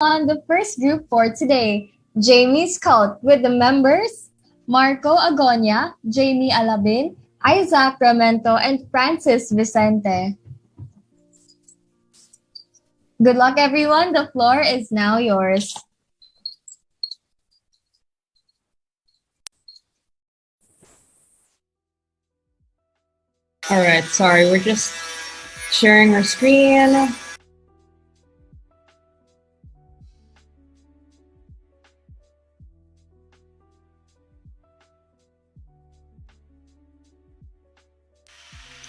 On the first group for today, Jamie Scout with the members Marco Agonia, Jamie Alabin, Isaac Ramento, and Francis Vicente. Good luck, everyone. The floor is now yours. All right, sorry, we're just sharing our screen.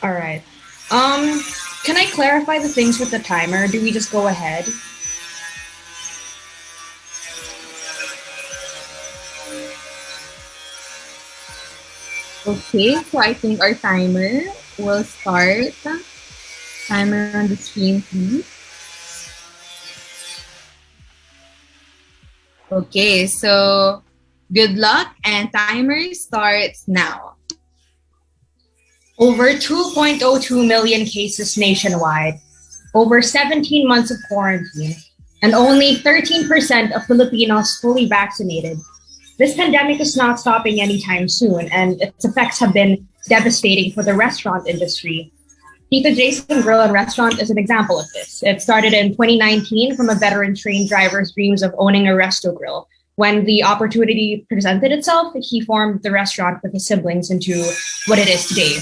All right. Can I clarify the things with the timer? Do we just go ahead? Okay, so I think our timer will start. Timer on the screen, please. Okay, so good luck and timer starts now. Over 2.02 million cases nationwide, over 17 months of quarantine, and only 13% of Filipinos fully vaccinated. This pandemic is not stopping anytime soon, and its effects have been devastating for the restaurant industry. Tito Jason Grill and Restaurant is an example of this. It started in 2019 from a veteran train driver's dreams of owning a resto grill. When the opportunity presented itself, he formed the restaurant with his siblings into what it is today.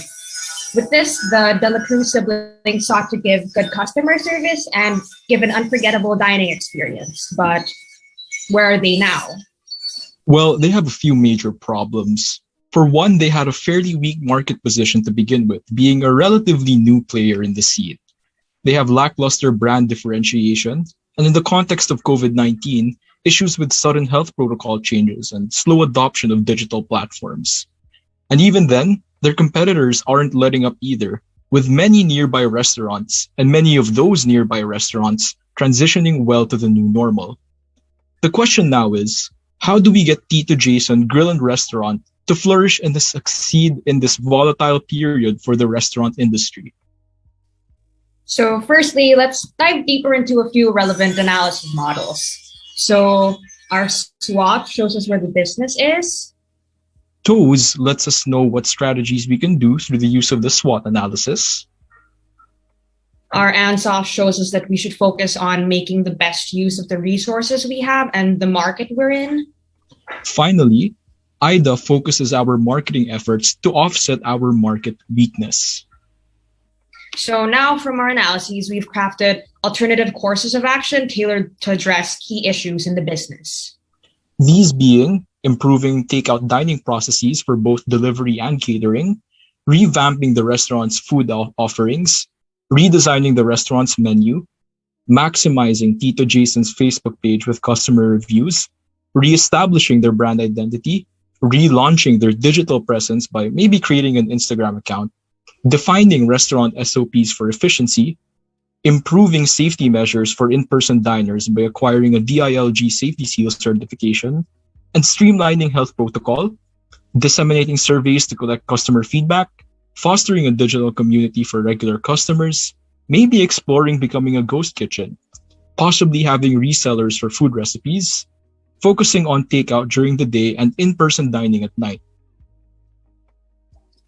With this, the De La Cruz siblings sought to give good customer service and give an unforgettable dining experience. But where are they now? Well, they have a few major problems. For one, they had a fairly weak market position to begin with, being a relatively new player in the scene. They have lackluster brand differentiation, and in the context of COVID-19, issues with sudden health protocol changes and slow adoption of digital platforms. And even then, their competitors aren't letting up either, with many nearby restaurants, and many of those nearby restaurants transitioning well to the new normal. The question now is, how do we get Tito Jason Grill and Restaurant to flourish and to succeed in this volatile period for the restaurant industry? So firstly, let's dive deeper into a few relevant analysis models. So our SWOT shows us where the business is. TOES lets us know what strategies we can do through the use of the SWOT analysis. Our ANSOF shows us that we should focus on making the best use of the resources we have and the market we're in. Finally, IDA focuses our marketing efforts to offset our market weakness. So now from our analyses, we've crafted alternative courses of action tailored to address key issues in the business. These being improving takeout dining processes for both delivery and catering, revamping the restaurant's food offerings, redesigning the restaurant's menu, maximizing Tito Jason's Facebook page with customer reviews, reestablishing their brand identity, relaunching their digital presence by maybe creating an Instagram account, defining restaurant SOPs for efficiency, improving safety measures for in-person diners by acquiring a DILG Safety Seal certification, and streamlining health protocol, disseminating surveys to collect customer feedback, fostering a digital community for regular customers, maybe exploring becoming a ghost kitchen, possibly having resellers for food recipes, focusing on takeout during the day and in-person dining at night.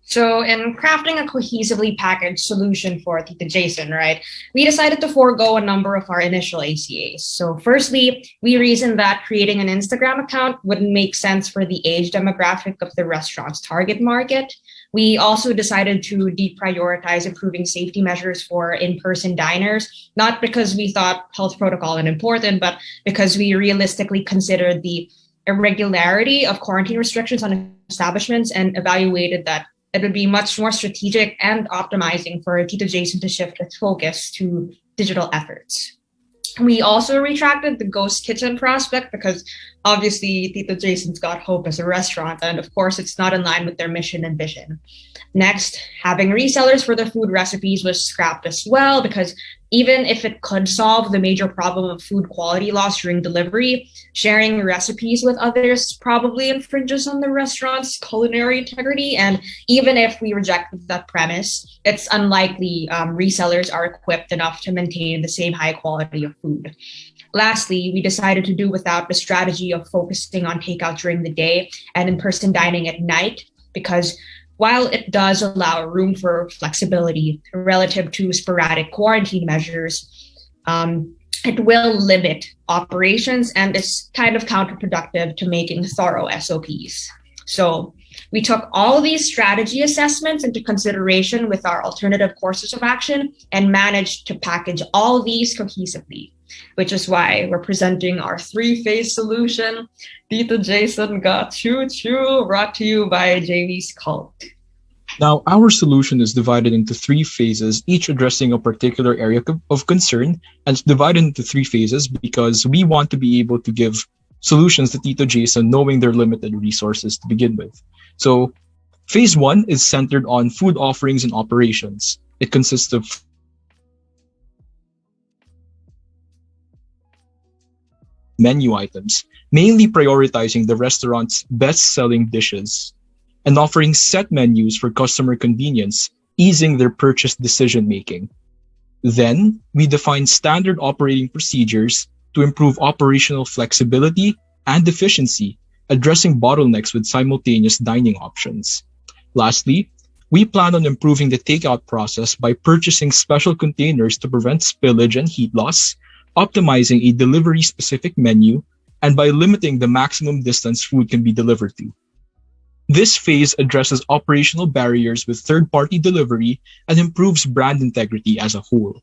So in crafting a cohesively packaged solution for Tito Jason, right, we decided to forego a number of our initial ACAs. So firstly, we reasoned that creating an Instagram account wouldn't make sense for the age demographic of the restaurant's target market. We also decided to deprioritize improving safety measures for in-person diners, not because we thought health protocol unimportant, but because we realistically considered the irregularity of quarantine restrictions on establishments and evaluated that it would be much more strategic and optimizing for Tito Jason to shift its focus to digital efforts. We also retracted the ghost kitchen prospect because obviously Tito Jason's got hope as a restaurant, and of course it's not in line with their mission and vision. Next, having resellers for the food recipes was scrapped as well because even if it could solve the major problem of food quality loss during delivery, sharing recipes with others probably infringes on the restaurant's culinary integrity. And even if we reject that premise, it's unlikely resellers are equipped enough to maintain the same high quality of food. Lastly, we decided to do without the strategy of focusing on takeout during the day and in-person dining at night because while it does allow room for flexibility relative to sporadic quarantine measures, it will limit operations and is kind of counterproductive to making thorough SOPs. So we took all these strategy assessments into consideration with our alternative courses of action and managed to package all these cohesively, which is why we're presenting our three-phase solution. Tito Jason got choo choo, brought to you by Jamie's Cult. Now, our solution is divided into three phases, each addressing a particular area of concern, and it's divided into three phases because we want to be able to give solutions to Tito Jason knowing their limited resources to begin with. So, phase one is centered on food offerings and operations. It consists of menu items, mainly prioritizing the restaurant's best-selling dishes, and offering set menus for customer convenience, easing their purchase decision-making. Then, we define standard operating procedures to improve operational flexibility and efficiency, addressing bottlenecks with simultaneous dining options. Lastly, we plan on improving the takeout process by purchasing special containers to prevent spillage and heat loss, optimizing a delivery-specific menu, and by limiting the maximum distance food can be delivered to. This phase addresses operational barriers with third-party delivery and improves brand integrity as a whole.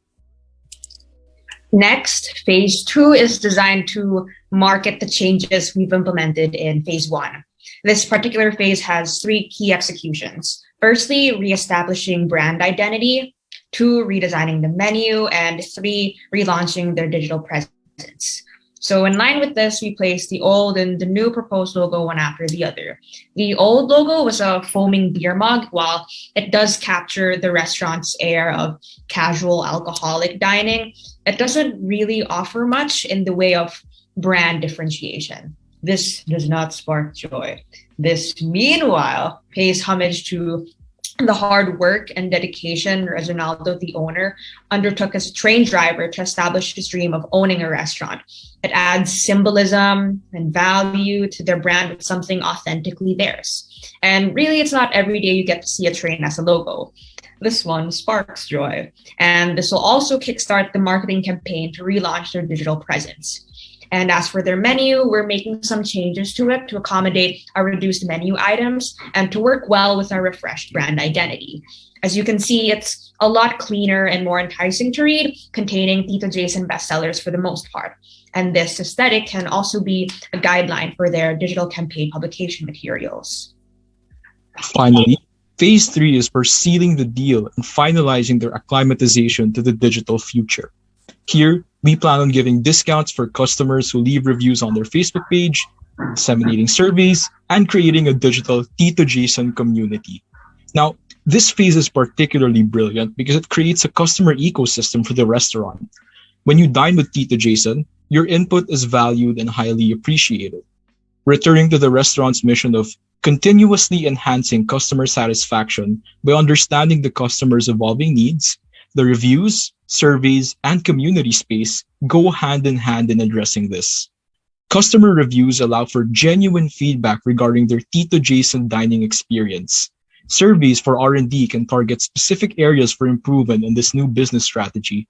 Next, phase two is designed to market the changes we've implemented in phase one. This particular phase has three key executions. Firstly, reestablishing brand identity. 2, redesigning the menu. And 3, relaunching their digital presence. So in line with this, we placed the old and the new proposed logo one after the other. The old logo was a foaming beer mug, while it does capture the restaurant's air of casual alcoholic dining. It doesn't really offer much in the way of brand differentiation. This does not spark joy. This, meanwhile, pays homage to the hard work and dedication Reginaldo, the owner, undertook as a train driver to establish his dream of owning a restaurant. It adds symbolism and value to their brand with something authentically theirs. And really, it's not every day you get to see a train as a logo. This one sparks joy. And this will also kickstart the marketing campaign to relaunch their digital presence. And as for their menu, we're making some changes to it to accommodate our reduced menu items and to work well with our refreshed brand identity. As you can see, it's a lot cleaner and more enticing to read, containing Tito Jason bestsellers for the most part. And this aesthetic can also be a guideline for their digital campaign publication materials. Finally, phase 3 is for sealing the deal and finalizing their acclimatization to the digital future. Here, we plan on giving discounts for customers who leave reviews on their Facebook page, disseminating surveys, and creating a digital Tito Jason community. Now, this phase is particularly brilliant because it creates a customer ecosystem for the restaurant. When you dine with Tito Jason, your input is valued and highly appreciated. Returning to the restaurant's mission of continuously enhancing customer satisfaction by understanding the customer's evolving needs, the reviews, surveys, and community space go hand in hand in addressing this. Customer reviews allow for genuine feedback regarding their Tito Jason dining experience. Surveys for R&D can target specific areas for improvement in this new business strategy.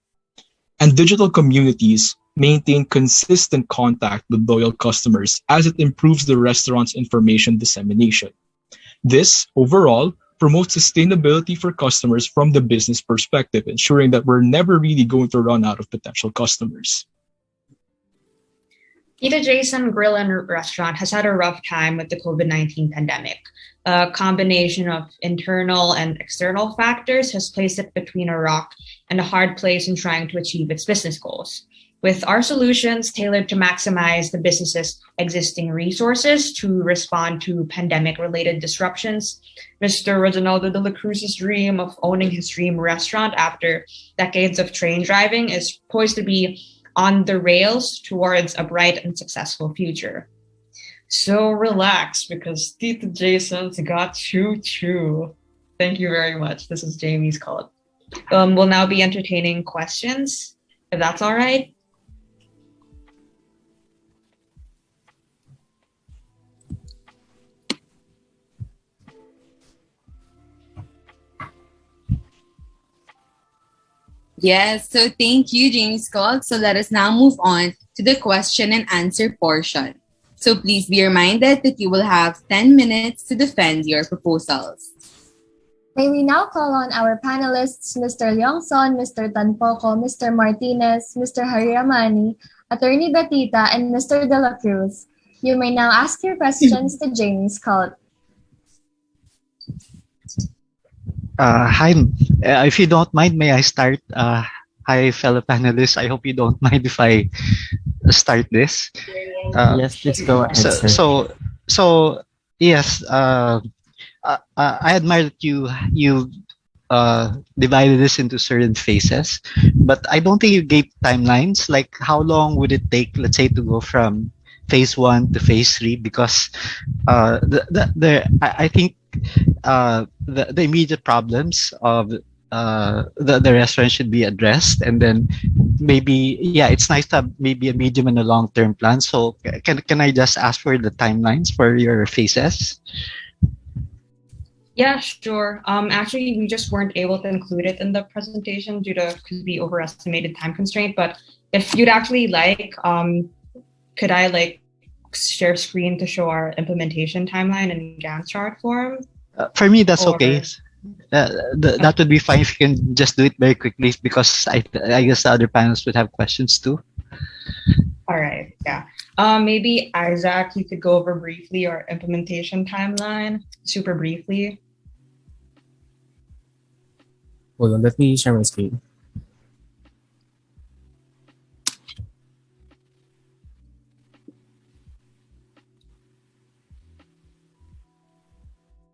And digital communities maintain consistent contact with loyal customers as it improves the restaurant's information dissemination. This, overall, promotes sustainability for customers from the business perspective, ensuring that we're never really going to run out of potential customers. Tito Jason Grill and Restaurant has had a rough time with the COVID-19 pandemic. A combination of internal and external factors has placed it between a rock and a hard place in trying to achieve its business goals. With our solutions tailored to maximize the business's existing resources to respond to pandemic-related disruptions, Mr. Reginaldo de la Cruz's dream of owning his dream restaurant after decades of train driving is poised to be on the rails towards a bright and successful future. So relax, because Tito Jason's got choo-choo. Thank you very much. This is Jamie's call. We'll now be entertaining questions, if that's all right. Yes, so thank you, James Scott. So let us now move on to the question and answer portion. So please be reminded that you will have 10 minutes to defend your proposals. May we now call on our panelists, Mr. Leongson, Mr. Tanpoco, Mr. Martinez, Mr. Hariramani, Attorney Batita, and Mr. De La Cruz. You may now ask your questions to Jamie Scott. Hi, if you don't mind, may I start? Hi, fellow panelists. I hope you don't mind if I start this. Yes, please go ahead, So, sir. so, so yes. I admire that you divided this into certain phases, but I don't think you gave timelines. Like, how long would it take, let's say, to go from phase 1 to phase 3? Because I think the immediate problems of the restaurant should be addressed, and then maybe, yeah, it's nice to have maybe a medium and a long term plan. So can I just ask for the timelines for your phases? Yeah, sure. Actually, we just weren't able to include it in the presentation due to the overestimated time constraint. But if you'd actually like, could I like share screen to show our implementation timeline in Gantt chart form? For me, that's Or- okay. That would be fine if you can just do it very quickly, because I guess the other panels would have questions too. All right, yeah. Maybe Isaac, you could go over briefly our implementation timeline, super briefly. Hold on, let me share my screen.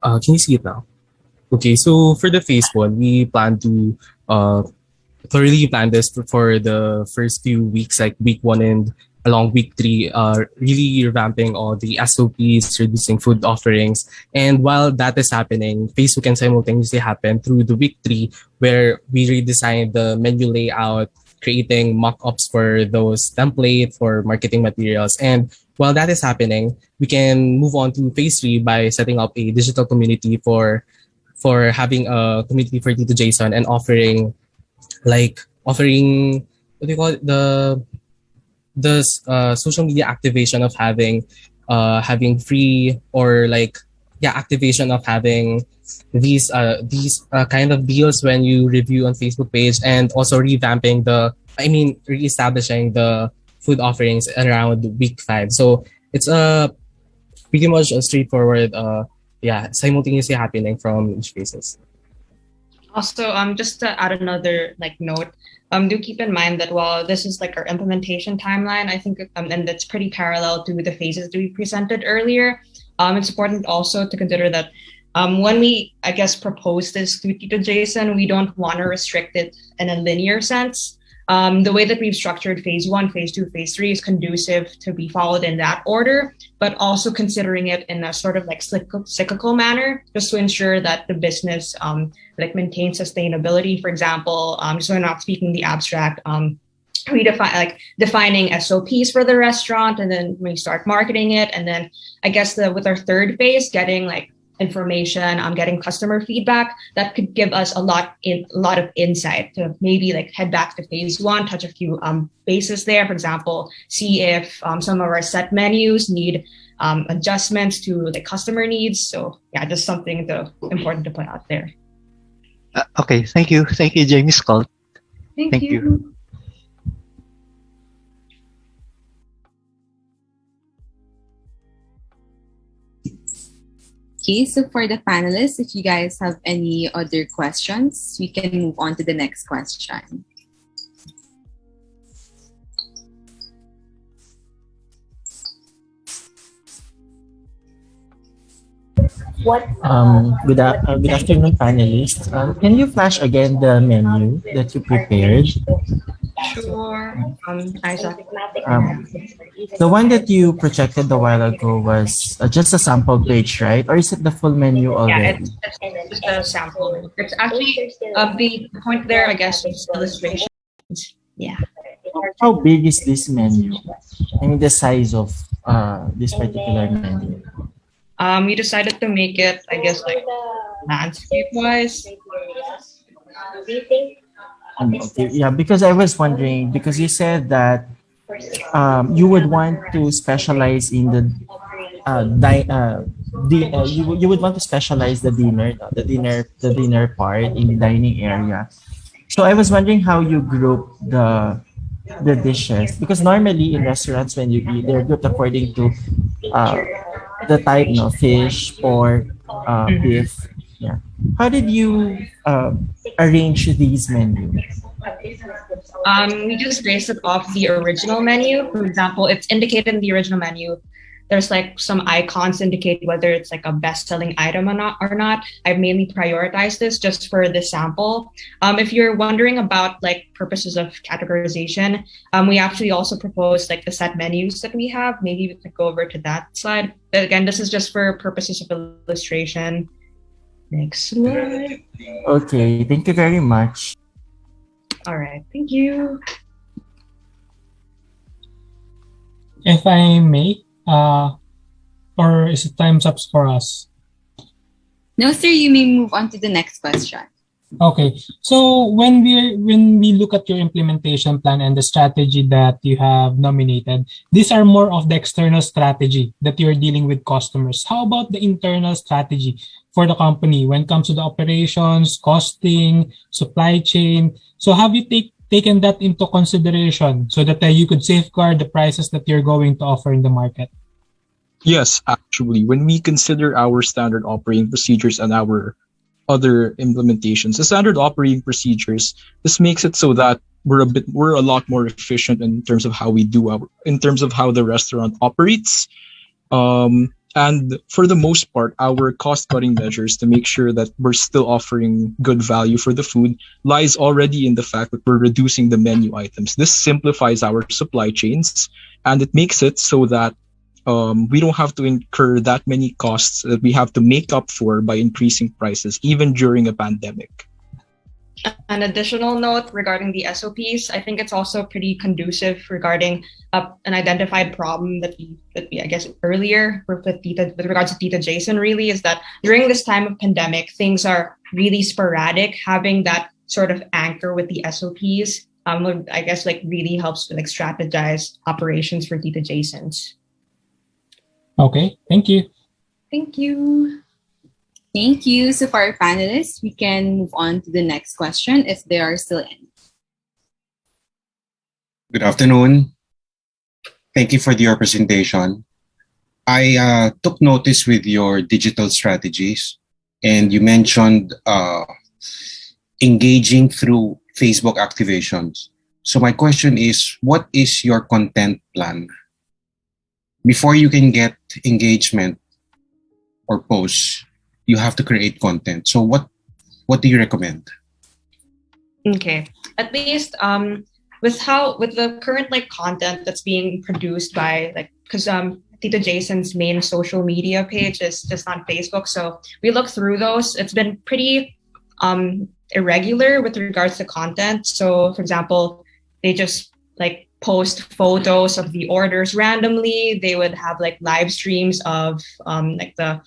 Can you see it now? Okay, so for the phase 1, we plan to thoroughly plan this for the first few weeks, like week 1 and along week 3, really revamping all the SOPs, reducing food offerings. And while that is happening, phase 2 can simultaneously happen through the week 3, where we redesign the menu layout, creating mock-ups for those template for marketing materials. And while that is happening, we can move on to phase 3 by setting up a digital community for having a community for Tito Jason and offering what do you call it, the social media activation of having free, or activation of having these kind of deals when you review on Facebook page, and also reestablishing the food offerings around week 5. So it's pretty much a straightforward simultaneously happening from each phases. Also, just to add another note, do keep in mind that while this is our implementation timeline, I think, and that's pretty parallel to the phases that we presented earlier. It's important also to consider that when we, I guess, propose this to Tito Jason, we don't want to restrict it in a linear sense. The way that we've structured phase 1, phase 2, phase 3 is conducive to be followed in that order, but also considering it in a sort of cyclical manner, just to ensure that the business maintains sustainability. For example, so we're not speaking the abstract, we define defining SOPs for the restaurant, and then we start marketing it, and then I guess with our third phase, getting information, getting customer feedback that could give us a lot of insight to maybe head back to phase 1, touch a few bases there. For example, see if some of our set menus need adjustments to the customer needs. So yeah, just something important to put out there. Okay, thank you, Jamie Scott. Thank you. Okay, so for the panelists, if you guys have any other questions, we can move on to the next question. Good afternoon, panelists. Can you flash again the menu that you prepared? Sure. Isaac. The one that you projected a while ago was just a sample page, right? Or is it the full menu already? Yeah, it's just a sample. It's actually the point there, I guess, is illustrations. Yeah. How big is this menu? I mean, the size of this particular menu. We decided to make it, I guess, landscape-wise. Okay, yeah, because I was wondering, because you said that you would want to specialize in the you would want to specialize the dinner, no? The dinner part in the dining area. So I was wondering how you group the dishes, because normally in restaurants when you eat, they're grouped according to uh, the type, no, fish, pork, Mhm. beef. Yeah. How did you arrange these menus? We just based it off the original menu. For example, it's indicated in the original menu. There's like some icons indicate whether it's like a best-selling item or not. I've mainly prioritized this just for the sample. If you're wondering about like purposes of categorization, we actually also proposed like the set menus that we have. Maybe we could go over to that slide. But again, this is just for purposes of illustration. Next slide. Okay, thank you very much. All right, thank you. If I may, or is it time's up for us? No, sir, you may move on to the next question. Okay. So when we look at your implementation plan and the strategy that you have nominated, these are more of the external strategy that you're dealing with customers. How about the internal strategy for the company when it comes to the operations, costing, supply chain? So have you taken that into consideration so that you could safeguard the prices that you're going to offer in the market? Yes, actually, when we consider our standard operating procedures and our other implementations, the standard operating procedures, this makes it so that we're a lot more efficient in terms of how we do in terms of how the restaurant operates. And for the most part, our cost cutting measures to make sure that we're still offering good value for the food lies already in the fact that we're reducing the menu items. This simplifies our supply chains, and it makes it so that we don't have to incur that many costs that we have to make up for by increasing prices, even during a pandemic. An additional note regarding the SOPs, I think it's also pretty conducive regarding an identified problem that we I guess earlier with regards to Tita Jason really is that during this time of pandemic, things are really sporadic. Having that sort of anchor with the SOPs, would, I guess, like really helps to like strategize operations for Tita Jason's. Okay, thank you. Thank you. Thank you. So for our panelists, we can move on to the next question if there are still any. Good afternoon. Thank you for your presentation. I took notice with your digital strategies, and you mentioned engaging through Facebook activations. So my question is, what is your content plan? Before you can get engagement or posts, you have to create content. So what do you recommend? Okay, at least with the current like content that's being produced by like because Tita Jason's main social media page is just on Facebook, so we look through those. It's been pretty irregular with regards to content. So for example, they just like post photos of the orders randomly. They would have like live streams of like the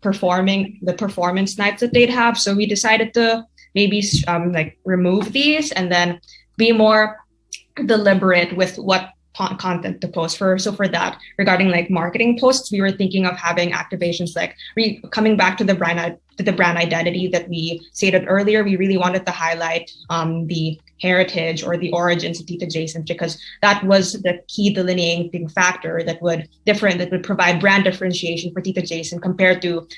performance nights that they'd have. So we decided to maybe like remove these and then be more deliberate with what content to post for. So for that, regarding like marketing posts, we were thinking of having activations like coming back to the brand identity that we stated earlier. We really wanted to highlight the heritage or the origins of Tita Jason, because that was the key delineating factor that would provide brand differentiation for Tita Jason compared to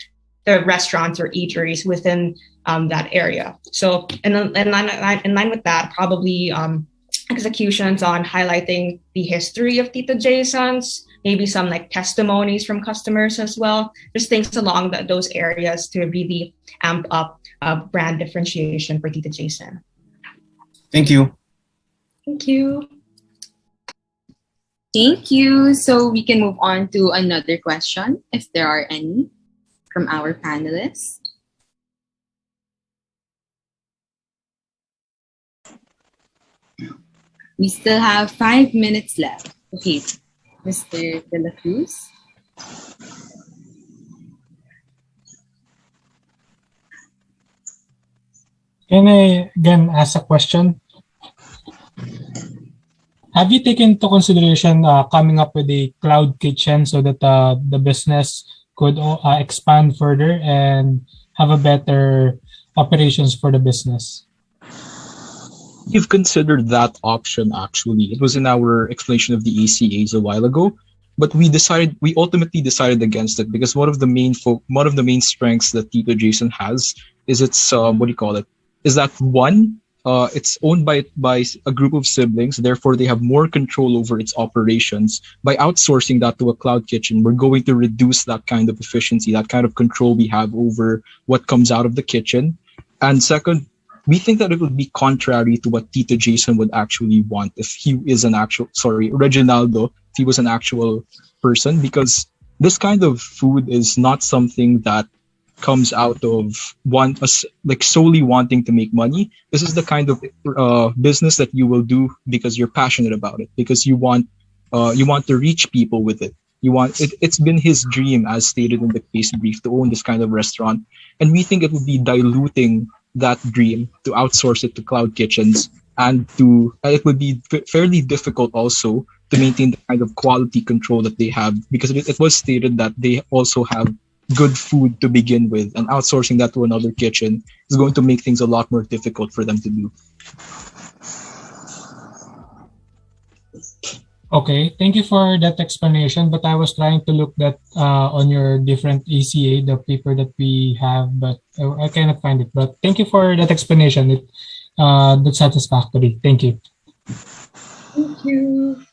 the restaurants or eateries within that area. So in line with that, probably executions on highlighting the history of Tita Jason's, maybe some like testimonies from customers as well, just things along those areas to really amp up brand differentiation for Tita Jason. Thank you. Thank you. Thank you. So we can move on to another question if there are any from our panelists. We still have 5 minutes left. Okay, Mr. De La Cruz. Can I again ask a question? Have you taken into consideration coming up with a cloud kitchen so that the business could expand further and have a better operations for the business? We've considered that option actually. It was in our explanation of the ACAs a while ago, but we ultimately decided against it because one of the main strengths that Tito Jason has is its what do you call it? Is that one, it's owned by a group of siblings, therefore they have more control over its operations. By outsourcing that to a cloud kitchen, we're going to reduce that kind of efficiency, that kind of control we have over what comes out of the kitchen. And second, we think that it would be contrary to what Tito Jason would actually want if he is Reginaldo, if he was an actual person, because this kind of food is not something that comes out of solely wanting to make money. This is the kind of business that you will do because you're passionate about it, because you want to reach people with it. It's been his dream, as stated in the case brief, to own this kind of restaurant, and we think it would be diluting that dream to outsource it to cloud kitchens, and it would be fairly difficult also to maintain the kind of quality control that they have, because it was stated that they also have good food to begin with, and outsourcing that to another kitchen is going to make things a lot more difficult for them to do. Okay, thank you for that explanation. But I was trying to look that on your different ECA, the paper that we have, but I cannot find it. But thank you for that explanation. That's satisfactory. Thank you. Thank you.